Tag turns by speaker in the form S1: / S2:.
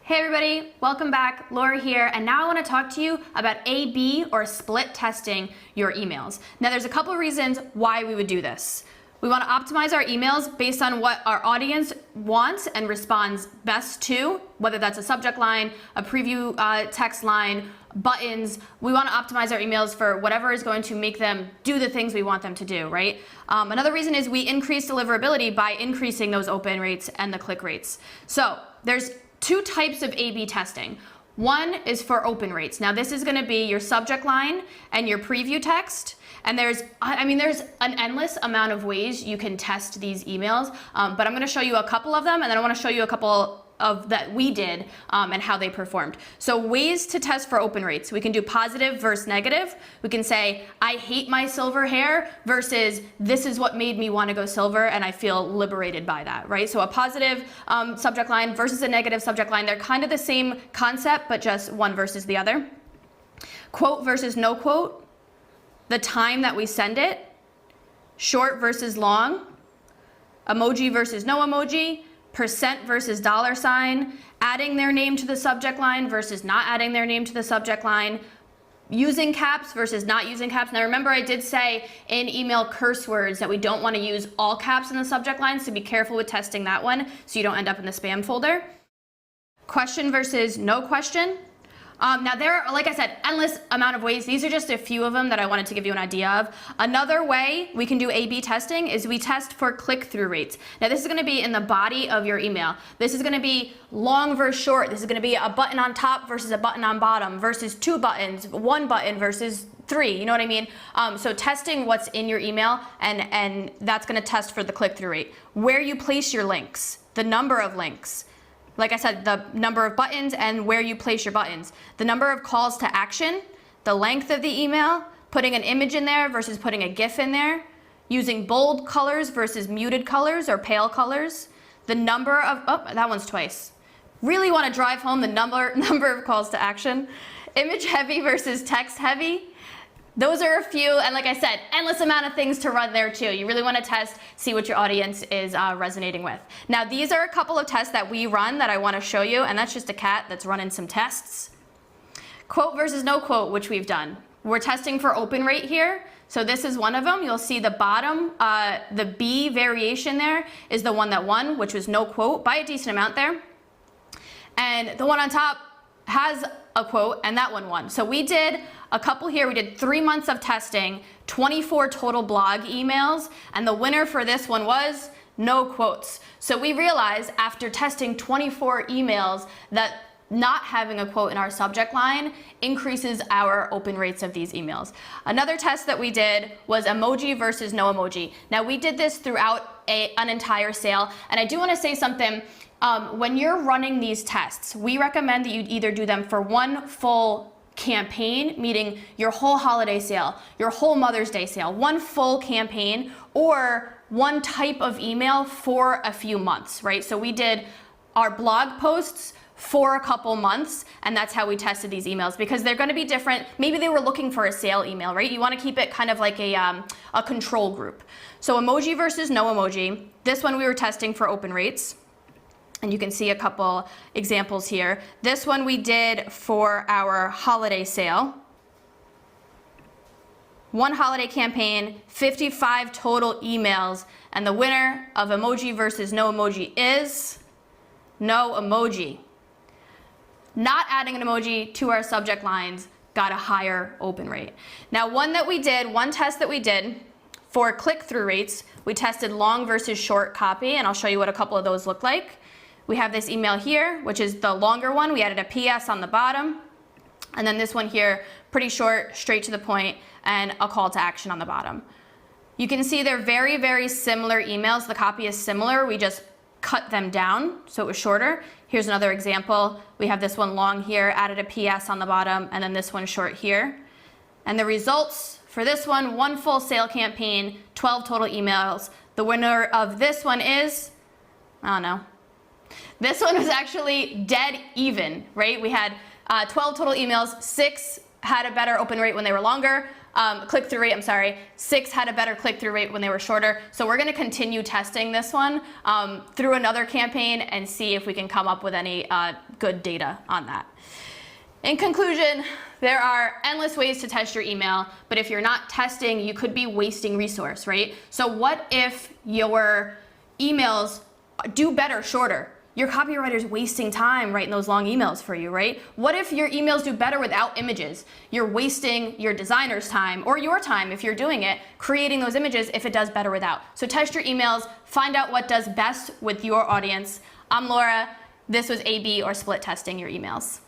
S1: Hey everybody, welcome back. Laura here, and now I want to talk to you about A/B or split testing your emails. Now there's a couple of reasons why we would do this. We want to optimize our emails based on what our audience wants and responds best to, whether that's a subject line, a preview text line, buttons. We want to optimize our emails for whatever is going to make them do the things we want them to do, right? Another reason is we increase deliverability by increasing those open rates and the click rates. So there's two types of A/B testing. One is for open rates. Now this is going to be your subject line and your preview text. And there's an endless amount of ways you can test these emails, but I'm going to show you a couple of them, and then I want to show you a couple of that we did and how they performed. So ways to test for open rates. We can do positive versus negative. We can say, I hate my silver hair versus this is what made me want to go silver and I feel liberated by that, right? So a positive subject line versus a negative subject line, they're kind of the same concept, but just one versus the other. Quote versus no quote. The time that we send it, short versus long, emoji versus no emoji, percent versus dollar sign, adding their name to the subject line versus not adding their name to the subject line, using caps versus not using caps. Now remember, I did say in email curse words that we don't want to use all caps in the subject line, so be careful with testing that one so you don't end up in the spam folder. Question versus no question. Now there are, like I said, endless amount of ways. These are just a few of them that I wanted to give you an idea of. Another way we can do A/B testing is we test for click-through rates. Now this is going to be in the body of your email. This is going to be long versus short. This is going to be a button on top versus a button on bottom versus two buttons, one button versus three, you know what I mean? So testing what's in your email, and that's going to test for the click-through rate. Where you place your links, the number of links. Like I said, the number of buttons and where you place your buttons. The number of calls to action, the length of the email, putting an image in there versus putting a GIF in there, using bold colors versus muted colors or pale colors, the number of, oh, that one's twice. Really want to drive home the number of calls to action, image heavy versus text heavy. Those are a few, and like I said, endless amount of things to run there too. You really want to test, see what your audience is resonating with. Now these are a couple of tests that we run that I want to show you, and that's just a cat that's running some tests. Quote versus no quote, which we've done. We're testing for open rate here. So this is one of them. You'll see the bottom, the B variation there is the one that won, which was no quote by a decent amount there. And the one on top has a quote, and that one won. So we did a couple here. We did 3 months of testing, 24 total blog emails, and the winner for this one was no quotes. So we realized after testing 24 emails that not having a quote in our subject line increases our open rates of these emails. Another test that we did was emoji versus no emoji. Now we did this throughout an entire sale, and I do want to say something. When you're running these tests, we recommend that you either do them for one full campaign, meaning your whole holiday sale, your whole Mother's Day sale, one full campaign, or one type of email for a few months, right? So we did our blog posts for a couple months, and that's how we tested these emails, because they're going to be different. Maybe they were looking for a sale email, right? You want to keep it kind of like a control group. So emoji versus no emoji. This one we were testing for open rates. And you can see a couple examples here. This one we did for our holiday sale. One holiday campaign, 55 total emails, and the winner of emoji versus no emoji is no emoji. Not adding an emoji to our subject lines got a higher open rate. Now one test that we did for click-through rates, we tested long versus short copy, and I'll show you what a couple of those look like. We have this email here, which is the longer one. We added a PS on the bottom. And then this one here, pretty short, straight to the point, and a call to action on the bottom. You can see they're very, very similar emails. The copy is similar. We just cut them down, so it was shorter. Here's another example. We have this one long here, added a PS on the bottom, and then this one short here. And the results for this one full sale campaign, 12 total emails. The winner of this one is, I don't know. This one was actually dead even, right? We had 12 total emails, 6 had a better open rate when they were longer. Click-through rate, I'm sorry. 6 had a better click-through rate when they were shorter. So we're going to continue testing this one through another campaign and see if we can come up with any good data on that. In conclusion, there are endless ways to test your email, but if you're not testing, you could be wasting resource, right? So what if your emails do better shorter? Your copywriter's wasting time writing those long emails for you, right? What if your emails do better without images? You're wasting your designer's time, or your time if you're doing it, creating those images if it does better without. So test your emails, find out what does best with your audience. I'm Laura. This was A/B or split testing your emails.